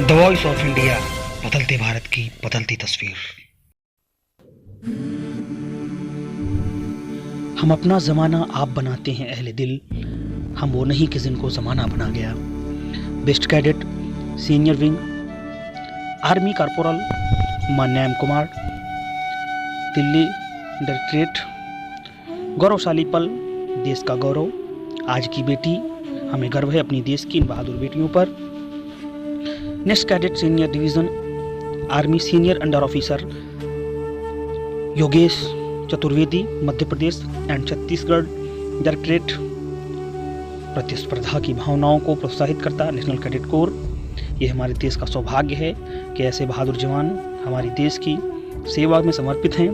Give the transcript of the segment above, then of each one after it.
The voice of India, बदलते भारत की बदलती तस्वीर। हम अपना ज़माना आप बनाते हैं अहले दिल, हम वो नहीं कि जिनको ज़माना बना गया। Best cadet senior wing army corporal Manyam Kumar, Delhi directorate. गौरवशाली पल, देश का गौरव, आज की बेटी, हमें गर्व है अपनी देश की इन बहादुर बेटियों पर। Next cadet senior division army senior under officer Yogesh Chaturvedi, Madhya Pradesh and Chhattisgarh directorate. प्रतिस्पर्धा की भावनाओं को प्रोत्साहित करता नेशनल कैडेट कोर। ये हमारे देश का सौभाग्य है कि ऐसे बहादुर जवान हमारी देश की सेवा में समर्पित हैं।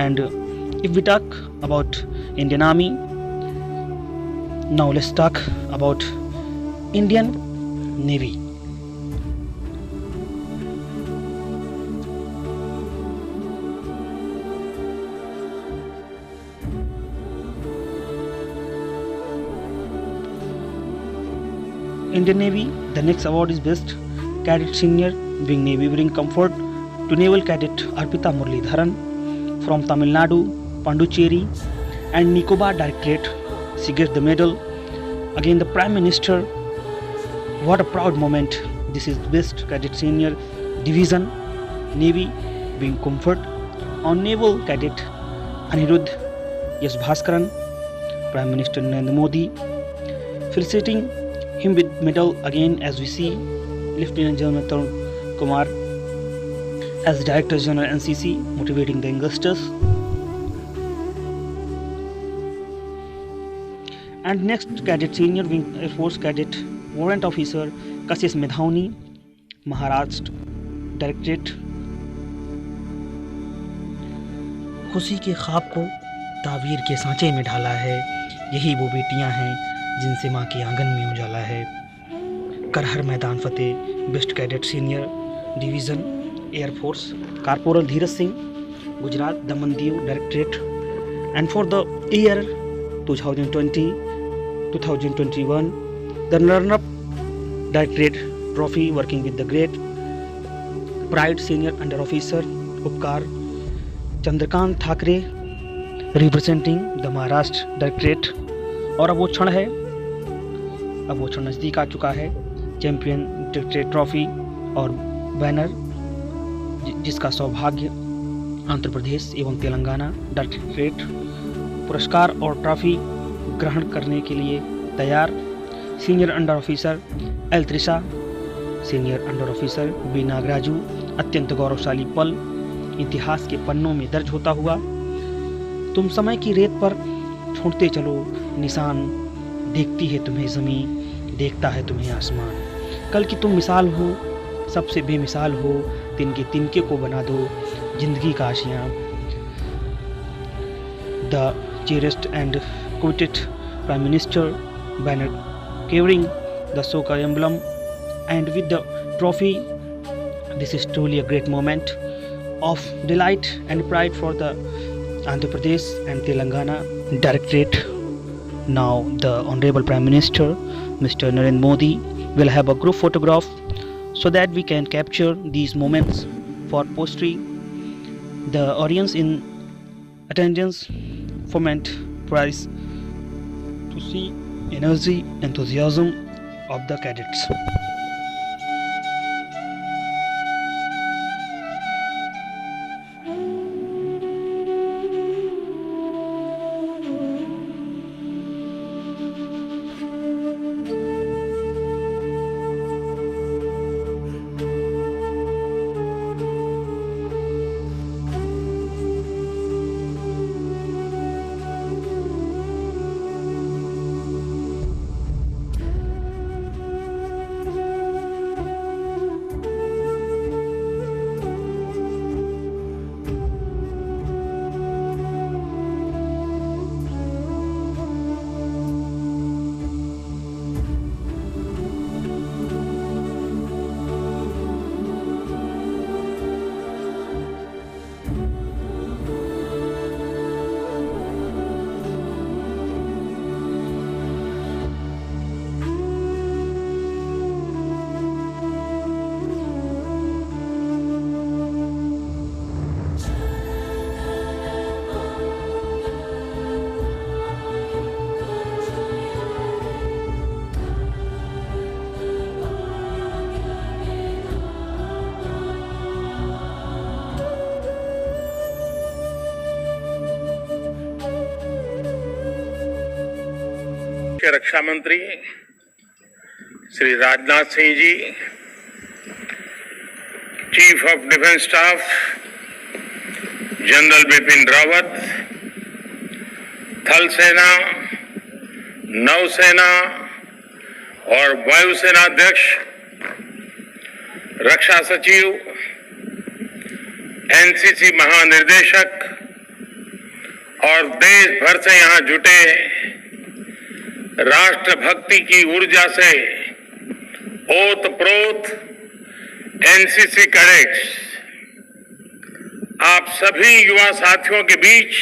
And if we talk about Indian army, now let's talk about Indian navy. Indian Navy, the next award is Best Cadet Senior Wing Navy, bring comfort to Naval Cadet Arpita Muralidharan from Tamil Nadu, Pondicherry and Nicobar Directorate. She gets the medal. Again, the Prime Minister. What a proud moment. This is Best Cadet Senior Division Navy, bring comfort on Naval Cadet Anirudh Yes Bhaskaran, Prime Minister Narendra Modi, felicitating him with medal. Again, as we see Lieutenant General Tarun Kumar as Director General NCC, motivating the youngsters. And next cadet senior wing Air Force cadet warrant officer Kashish Medhauni, Maharashtra Directorate। खुशी के ख्वाब को तावीर के सांचे में ढाला है, यही वो बेटियां हैं जिनसे माँ के आंगन में उजाला है। कर हर मैदान फतेह। Best cadet senior division air force corporal Dheeraj Singh, Gujarat Daman Diu directorate. And for the year 2020-2021 the runner up directorate trophy working with the great pride senior under officer Upkar Chandrakant Thackeray representing the Maharashtra directorate. और अब वो क्षण है, अब वो क्षण नज़दीक आ चुका है। चैंपियन डायरेक्टरेट ट्रॉफी और बैनर जिसका सौभाग्य आंध्र प्रदेश एवं तेलंगाना डायरेक्टरेट पुरस्कार और ट्रॉफी ग्रहण करने के लिए तैयार। Senior under officer L Trisha, senior under officer B Nagaraju. अत्यंत गौरवशाली पल इतिहास के पन्नों में दर्ज होता हुआ। तुम समय की रेत पर छोड़ते चलो निशान, देखती है तुम्हें ज़मीं, देखता है तुम्हें आसमान। कल की तुम मिसाल हो, सबसे बेमिसाल हो, तिनके तिनके को बना दो जिंदगी का आशियाँ। The cherished and coated prime minister banner carrying the Soka emblem and with the trophy. This is truly a great moment of delight and pride for the Andhra Pradesh and Telangana Directorate. Now the Honorable Prime Minister Mr. Narendra Modi will have a group photograph so that we can capture these moments for posterity. The audience in attendance foment prize to see energy, enthusiasm of the cadets. के रक्षा मंत्री Shri Rajnath Singh ji, chief of defence staff general Bipin Rawat, थल सेना, नौसेना और वायुसेना अध्यक्ष, रक्षा सचिव, एनसीसी महानिदेशक और देश भर से यहां जुटे राष्ट्रभक्ति की ऊर्जा से ओतप्रोत एनसीसी कैडेट्स, आप सभी युवा साथियों के बीच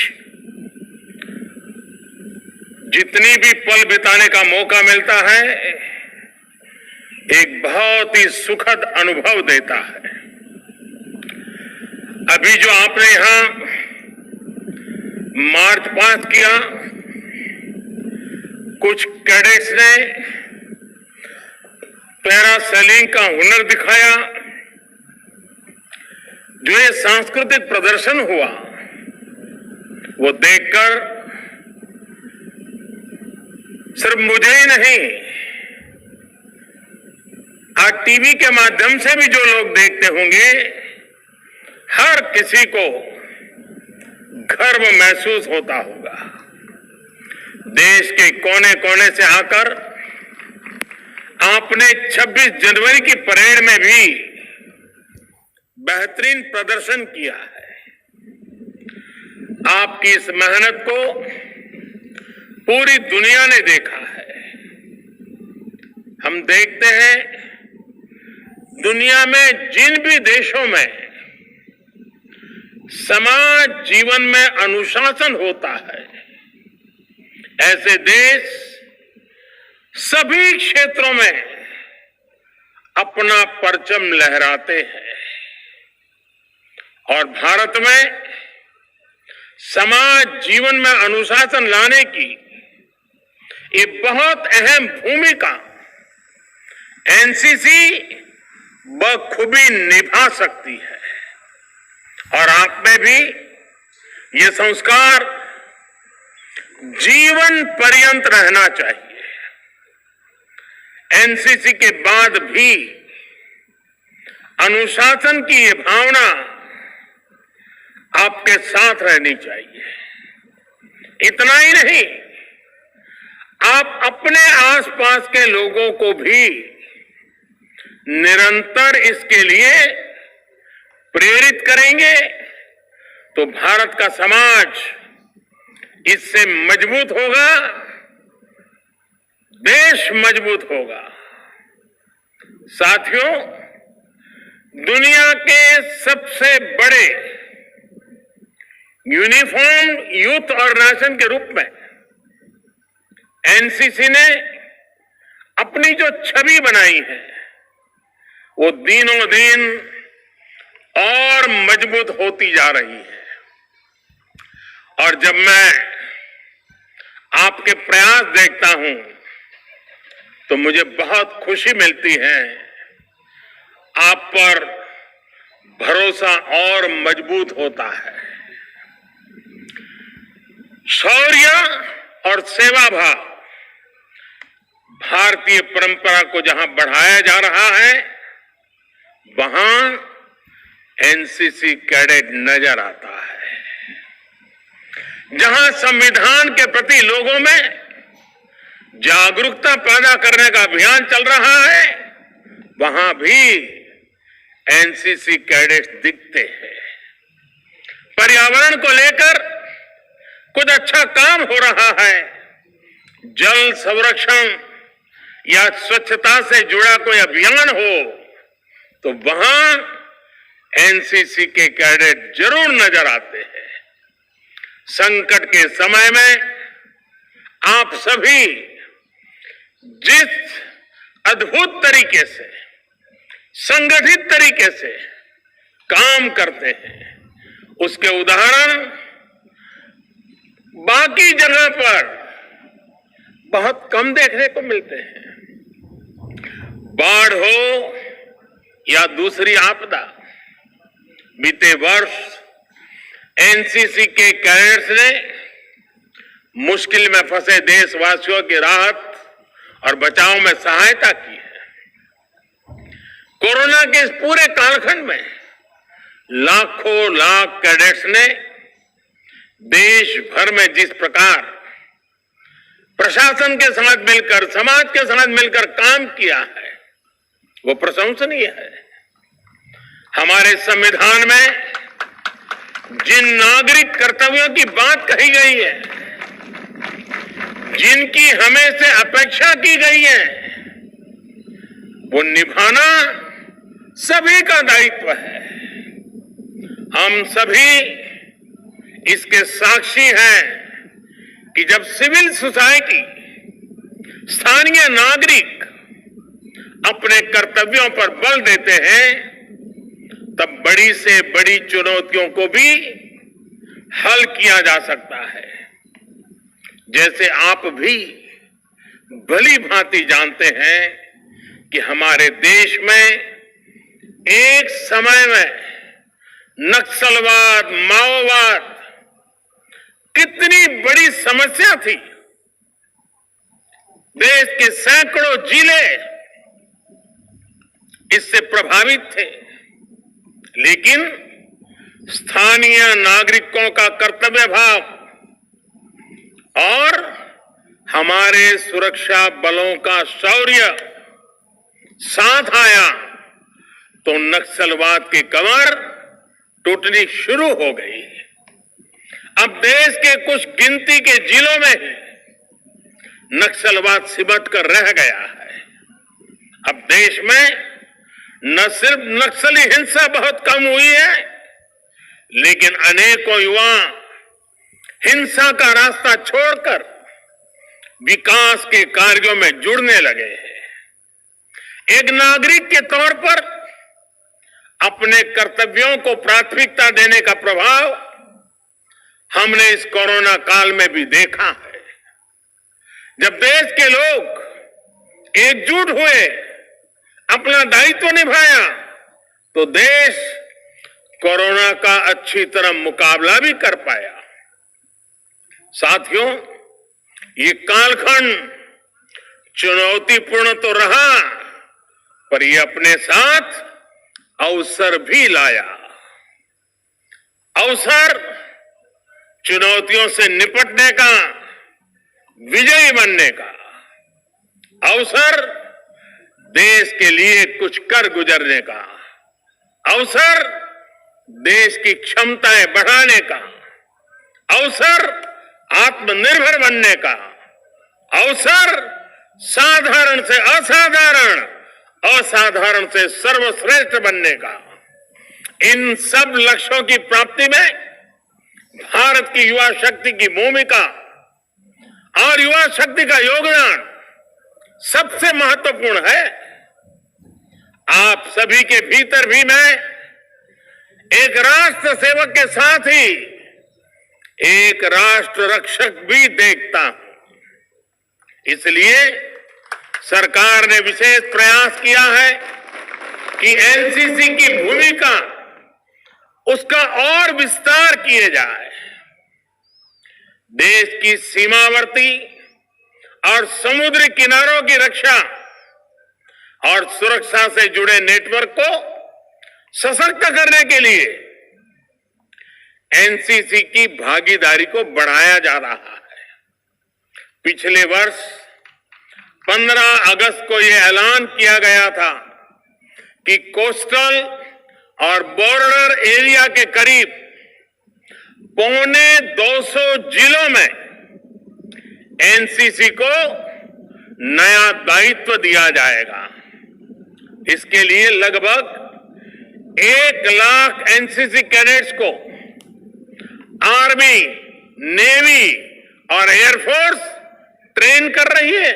जितनी भी पल बिताने का मौका मिलता है, एक बहुत ही सुखद अनुभव देता है। अभी जो आपने यहां मार्च पास्ट किया, कुछ कैडेट्स ने पैरासेलिंग का हुनर दिखाया, जो ये सांस्कृतिक प्रदर्शन हुआ, वो देखकर सिर्फ मुझे ही नहीं, आज टीवी के माध्यम से भी जो लोग देखते होंगे, हर किसी को गर्व महसूस होता होगा। देश के कोने कोने से आकर आपने 26 जनवरी की परेड में भी बेहतरीन प्रदर्शन किया है। आपकी इस मेहनत को पूरी दुनिया ने देखा है। हम देखते हैं दुनिया में जिन भी देशों में समाज जीवन में अनुशासन होता है, ऐसे देश सभी क्षेत्रों में अपना परचम लहराते हैं। और भारत में समाज जीवन में अनुशासन लाने की ये बहुत अहम भूमिका एनसीसी बखूबी निभा सकती है। और आप में भी ये संस्कार जीवन पर्यंत रहना चाहिए। एनसीसी के बाद भी अनुशासन की ये भावना आपके साथ रहनी चाहिए। इतना ही नहीं, आप अपने आसपास के लोगों को भी निरंतर इसके लिए प्रेरित करेंगे, तो भारत का समाज इससे मजबूत होगा, देश मजबूत होगा। साथियों, दुनिया के सबसे बड़े यूनिफॉर्म यूथ ऑर्गेनाइजेशन के रूप में एनसीसी ने अपनी जो छवि बनाई है, वो दिनों दिन और मजबूत होती जा रही है। और जब मैं आपके प्रयास देखता हूं, तो मुझे बहुत खुशी मिलती है। आप पर भरोसा और मजबूत होता है। शौर्य और सेवा भाव भारतीय परंपरा को जहां बढ़ाया जा रहा है, वहां एनसीसी कैडेट नजर आता है। जहां संविधान के प्रति लोगों में जागरूकता पैदा करने का अभियान चल रहा है, वहां भी एनसीसी कैडेट्स दिखते हैं। पर्यावरण को लेकर कुछ अच्छा काम हो रहा है, जल संरक्षण या स्वच्छता से जुड़ा कोई अभियान हो, तो वहां एनसीसी के कैडेट जरूर नजर आते हैं। संकट के समय में आप सभी जिस अद्भुत तरीके से, संगठित तरीके से काम करते हैं, उसके उदाहरण बाकी जगह पर बहुत कम देखने को मिलते हैं। बाढ़ हो या दूसरी आपदा, बीते वर्ष एनसीसी के कैडेट्स ने मुश्किल में फंसे देशवासियों की राहत और बचाव में सहायता की है। कोरोना के इस पूरे कालखंड में लाखों लाख कैडेट्स ने देश भर में जिस प्रकार प्रशासन के साथ मिलकर, समाज के साथ मिलकर काम किया है, वो प्रशंसनीय है। हमारे संविधान में जिन नागरिक कर्तव्यों की बात कही गई है, जिनकी हमें से अपेक्षा की गई है, वो निभाना सभी का दायित्व है। हम सभी इसके साक्षी हैं कि जब सिविल सोसाइटी, स्थानीय नागरिक अपने कर्तव्यों पर बल देते हैं, तब बड़ी से बड़ी चुनौतियों को भी हल किया जा सकता है। जैसे आप भी भली भांति जानते हैं कि हमारे देश में एक समय में नक्सलवाद, माओवाद कितनी बड़ी समस्या थी। देश के सैकड़ों जिले इससे प्रभावित थे, लेकिन स्थानीय नागरिकों का कर्तव्य भाव और हमारे सुरक्षा बलों का शौर्य साथ आया तो नक्सलवाद की कमर टूटनी शुरू हो गई। अब देश के कुछ गिनती के जिलों में ही नक्सलवाद सिमट कर रह गया है। अब देश में न सिर्फ नक्सली हिंसा बहुत कम हुई है, लेकिन अनेकों युवा हिंसा का रास्ता छोड़कर विकास के कार्यों में जुड़ने लगे हैं। एक नागरिक के तौर पर अपने कर्तव्यों को प्राथमिकता देने का प्रभाव हमने इस कोरोना काल में भी देखा है। जब देश के लोग एकजुट हुए, अपना दायित्व निभाया, तो देश कोरोना का अच्छी तरह मुकाबला भी कर पाया। साथियों, ये कालखंड चुनौतीपूर्ण तो रहा, पर ये अपने साथ अवसर भी लाया। अवसर चुनौतियों से निपटने का, विजयी बनने का। अवसर देश के लिए कुछ कर गुजरने का। अवसर देश की क्षमताएं बढ़ाने का। अवसर आत्मनिर्भर बनने का। अवसर साधारण से असाधारण, असाधारण से सर्वश्रेष्ठ बनने का। इन सब लक्ष्यों की प्राप्ति में भारत की युवा शक्ति की भूमिका और युवा शक्ति का योगदान सबसे महत्वपूर्ण है। आप सभी के भीतर भी मैं एक राष्ट्र सेवक के साथ ही एक राष्ट्र रक्षक भी देखता हूं। इसलिए सरकार ने विशेष प्रयास किया है कि एनसीसी की भूमिका, उसका और विस्तार किए जाए। देश की सीमावर्ती और समुद्री किनारों की रक्षा और सुरक्षा से जुड़े नेटवर्क को सशक्त करने के लिए एनसीसी की भागीदारी को बढ़ाया जा रहा है। पिछले वर्ष 15 अगस्त को यह ऐलान किया गया था कि कोस्टल और बॉर्डर एरिया के करीब 250 जिलों में एनसीसी को नया दायित्व दिया जाएगा। इसके लिए लगभग 1 लाख एनसीसी कैडेट्स को आर्मी, नेवी और एयरफोर्स ट्रेन कर रही है।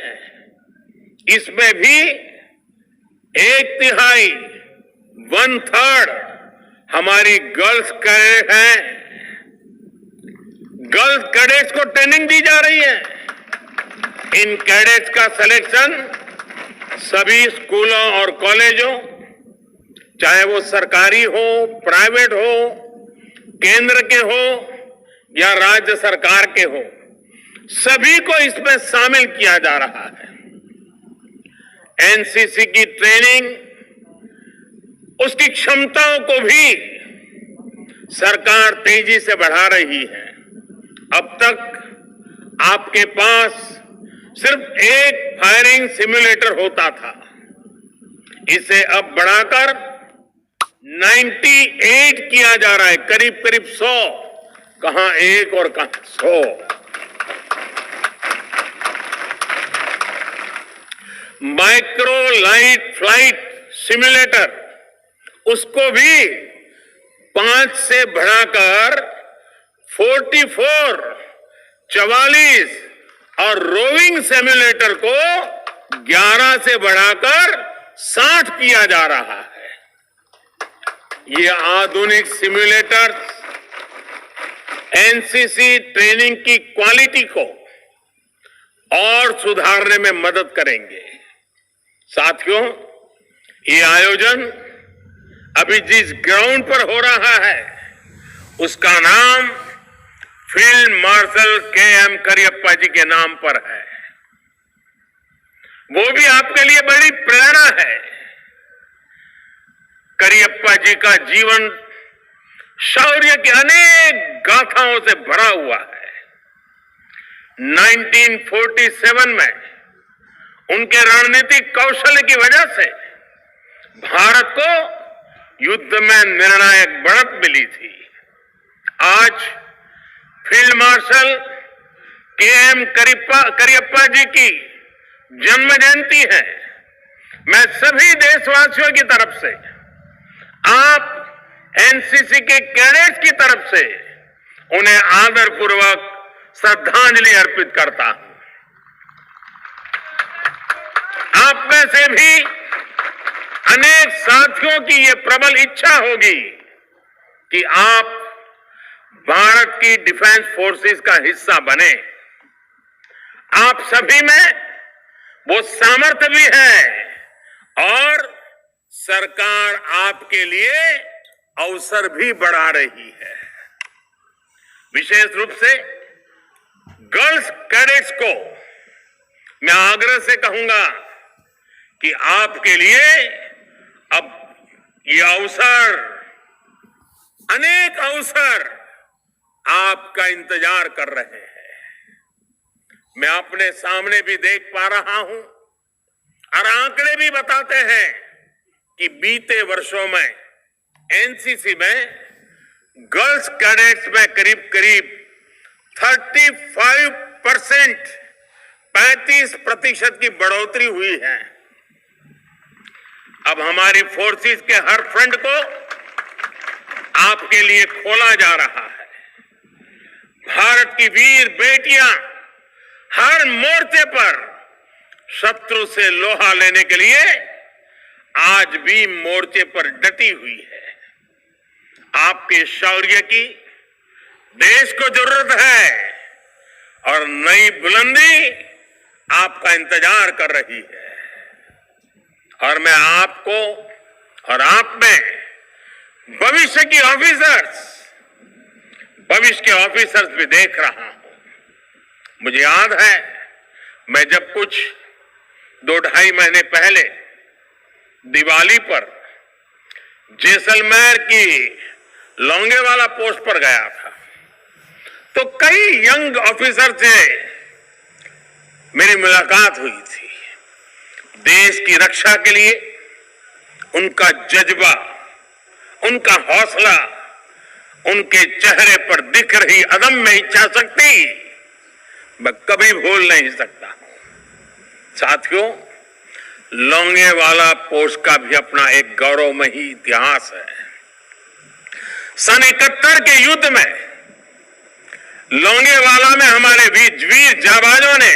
इसमें भी 1/3, 1/3 हमारी गर्ल्स कैडेट हैं। गर्ल्स कैडेट्स को ट्रेनिंग दी जा रही है। इन कैडेट्स का सिलेक्शन सभी स्कूलों और कॉलेजों, चाहे वो सरकारी हो, प्राइवेट हो, केंद्र के हो या राज्य सरकार के हो, सभी को इसमें शामिल किया जा रहा है। एनसीसी की ट्रेनिंग, उसकी क्षमताओं को भी सरकार तेजी से बढ़ा रही है। अब तक आपके पास सिर्फ एक फायरिंग सिमुलेटर होता था, इसे अब बढ़ाकर 98 किया जा रहा है। करीब करीब 100, कहां एक और कहां 100। माइक्रो लाइट फ्लाइट सिमुलेटर, उसको भी 5 से बढ़ाकर 44 और रोविंग सिमुलेटर को 11 से बढ़ाकर 60 किया जा रहा है। ये आधुनिक सिमुलेटर एनसीसी ट्रेनिंग की क्वालिटी को और सुधारने में मदद करेंगे। साथियों, ये आयोजन अभी जिस ग्राउंड पर हो रहा है उसका नाम फील्ड मार्शल के.एम. करियप्पा जी के नाम पर है। वो भी आपके लिए बड़ी प्रेरणा है। करियप्पा जी का जीवन शौर्य की अनेक गाथाओं से भरा हुआ है। 1947 में उनके रणनीतिक कौशल की वजह से भारत को युद्ध में निर्णायक बढ़त मिली थी। आज फील्ड मार्शल के.एम. करियप्पा जी की जन्म जयंती है। मैं सभी देशवासियों की तरफ से, आप एनसीसी के कैडेट्स की तरफ से उन्हें आदरपूर्वक श्रद्धांजलि अर्पित करता हूं। आप में से भी अनेक साथियों की ये प्रबल इच्छा होगी कि आप भारत की डिफेंस फोर्सेस का हिस्सा बने। आप सभी में वो सामर्थ्य भी है और सरकार आपके लिए अवसर भी बढ़ा रही है। विशेष रूप से गर्ल्स कैडेट्स को मैं आग्रह से कहूंगा कि आपके लिए अब ये अवसर, अनेक अवसर आपका इंतजार कर रहे हैं। मैं अपने सामने भी देख पा रहा हूं और आंकड़े भी बताते हैं कि बीते वर्षों में एनसीसी में गर्ल्स कैडेट्स में करीब करीब 35% की बढ़ोतरी हुई है। अब हमारी फोर्सेस के हर फ्रंट को आपके लिए खोला जा रहा है। भारत की वीर बेटियां हर मोर्चे पर शत्रु से लोहा लेने के लिए आज भी मोर्चे पर डटी हुई है। आपके शौर्य की देश को जरूरत है और नई बुलंदी आपका इंतजार कर रही है। और मैं आपको और आप में भविष्य के ऑफिसर्स भी देख रहा हूं। मुझे याद है, मैं जब कुछ 2-2.5 महीने पहले दिवाली पर जैसलमेर की लौंगेवाला पोस्ट पर गया था, तो कई यंग ऑफिसर से मेरी मुलाकात हुई थी। देश की रक्षा के लिए उनका जज्बा, उनका हौसला, उनके चेहरे पर दिख रही अदम्य इच्छा शक्ति मैं कभी भूल नहीं सकता। साथियों, लौंगेवाला पोस्ट का भी अपना एक गौरवमयी इतिहास है। सन 71 के युद्ध में लौंगेवाला में हमारे वीर जाबाजों ने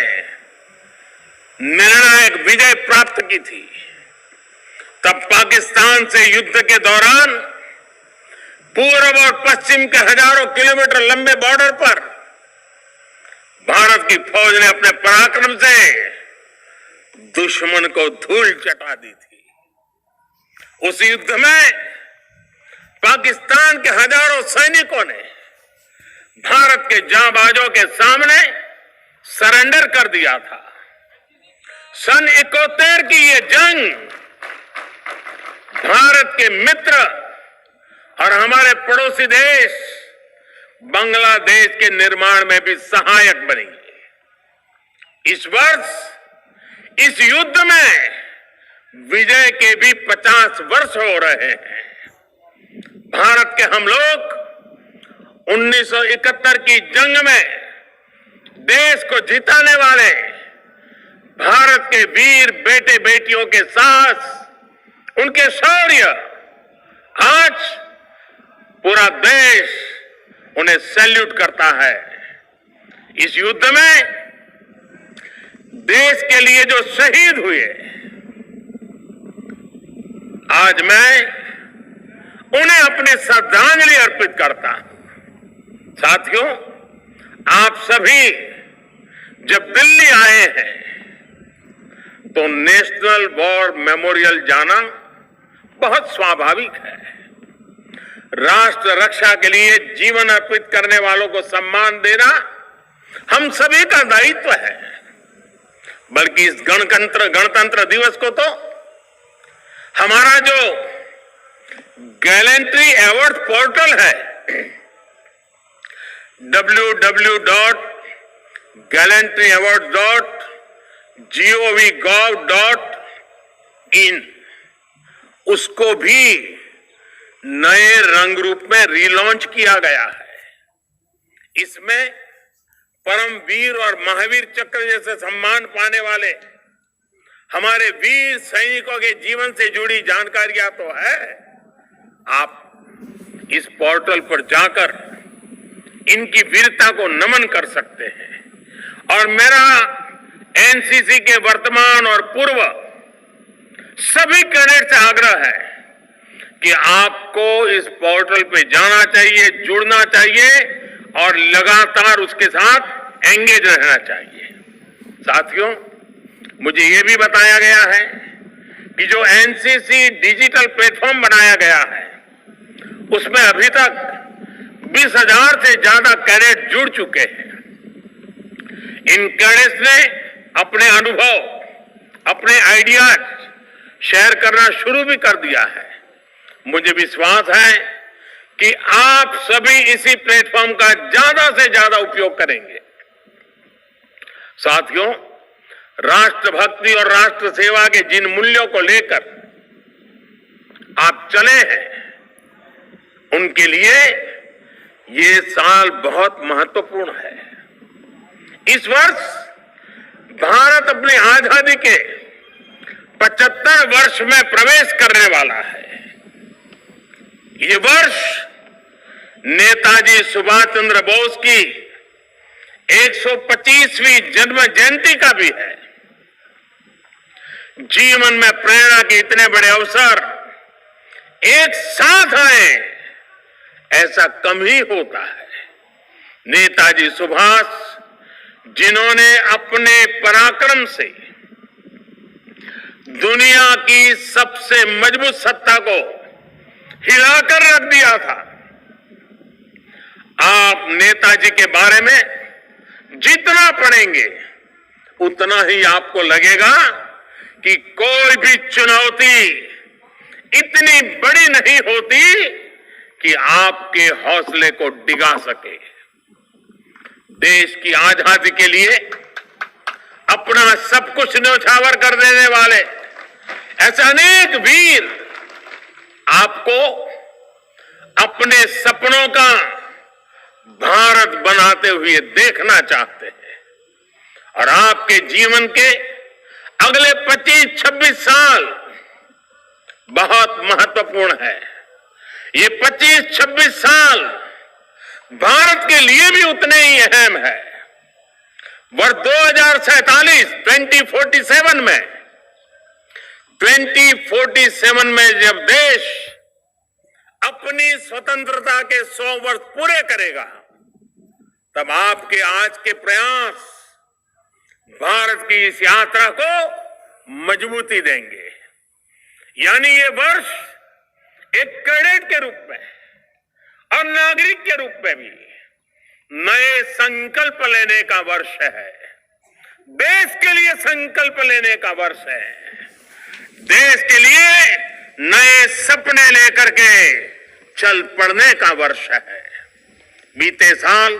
निर्णायक विजय प्राप्त की थी। तब पाकिस्तान से युद्ध के दौरान पूर्व और पश्चिम के हजारों किलोमीटर लंबे बॉर्डर पर भारत की फौज ने अपने पराक्रम से दुश्मन को धूल चटा दी थी। उस युद्ध में पाकिस्तान के हजारों सैनिकों ने भारत के जांबाजों के सामने सरेंडर कर दिया था। सन 71 की ये जंग भारत के मित्र और हमारे पड़ोसी देश बांग्लादेश के निर्माण में भी सहायक बनी। इस वर्ष इस युद्ध में विजय के भी 50 वर्ष हो रहे हैं। भारत के हम लोग 1971 की जंग में देश को जिताने वाले भारत के वीर बेटे बेटियों के साथ उनके शौर्य, आज पूरा देश उन्हें सैल्यूट करता है। इस युद्ध में देश के लिए जो शहीद हुए, आज मैं उन्हें अपनी श्रद्धांजलि अर्पित करता हूं। साथियों, आप सभी जब दिल्ली आए हैं तो नेशनल वॉर मेमोरियल जाना बहुत स्वाभाविक है। राष्ट्र रक्षा के लिए जीवन अर्पित करने वालों को सम्मान देना हम सभी का दायित्व है। बल्कि इस गणतंत्र दिवस को तो हमारा जो गैलेंट्री अवार्ड पोर्टल है www.gallantryaward.gov.in उसको भी नए रंग रूप में रीलॉन्च किया गया है। इसमें परमवीर और महावीर चक्र जैसे सम्मान पाने वाले हमारे वीर सैनिकों के जीवन से जुड़ी जानकारियां तो है। आप इस पोर्टल पर जाकर इनकी वीरता को नमन कर सकते हैं। और मेरा एनसीसी के वर्तमान और पूर्व सभी कैडेट से आग्रह है कि आपको इस पोर्टल पे जाना चाहिए, जुड़ना चाहिए और लगातार उसके साथ एंगेज रहना चाहिए। साथियों, मुझे ये भी बताया गया है कि जो एनसीसी डिजिटल प्लेटफॉर्म बनाया गया है उसमें अभी तक 20,000 से ज्यादा कैडेट जुड़ चुके हैं। इन कैडेट्स ने अपने अनुभव, अपने आइडियाज शेयर करना शुरू भी कर दिया है। मुझे विश्वास है कि आप सभी इसी प्लेटफॉर्म का ज्यादा से ज्यादा उपयोग करेंगे। साथियों, राष्ट्रभक्ति और राष्ट्र सेवा के जिन मूल्यों को लेकर आप चले हैं, उनके लिए ये साल बहुत महत्वपूर्ण है। इस वर्ष भारत अपनी आजादी के 75 वर्ष में प्रवेश करने वाला है। ये वर्ष नेताजी सुभाष चंद्र बोस की 125वीं जन्म जयंती का भी है। जीवन में प्रेरणा के इतने बड़े अवसर एक साथ आए, ऐसा कम ही होता है। नेताजी सुभाष, जिन्होंने अपने पराक्रम से दुनिया की सबसे मजबूत सत्ता को हिलाकर रख दिया था। आप नेताजी के बारे में जितना पढ़ेंगे उतना ही आपको लगेगा कि कोई भी चुनौती इतनी बड़ी नहीं होती कि आपके हौसले को डिगा सके। देश की आजादी के लिए अपना सब कुछ न्यौछावर कर देने वाले ऐसे अनेक वीर आपको अपने सपनों का भारत बनाते हुए देखना चाहते हैं। और आपके जीवन के अगले 25-26 साल बहुत महत्वपूर्ण है। ये 25-26 साल भारत के लिए भी उतने ही अहम है। वर्ष 2047 में जब देश अपनी स्वतंत्रता के 100 वर्ष पूरे करेगा, तब आपके आज के प्रयास भारत की इस यात्रा को मजबूती देंगे। यानी ये वर्ष एक कैडेट के रूप में और नागरिक के रूप में भी नए संकल्प लेने का वर्ष है। देश के लिए संकल्प लेने का वर्ष है। देश के लिए नए सपने लेकर के चल पड़ने का वर्ष है। बीते साल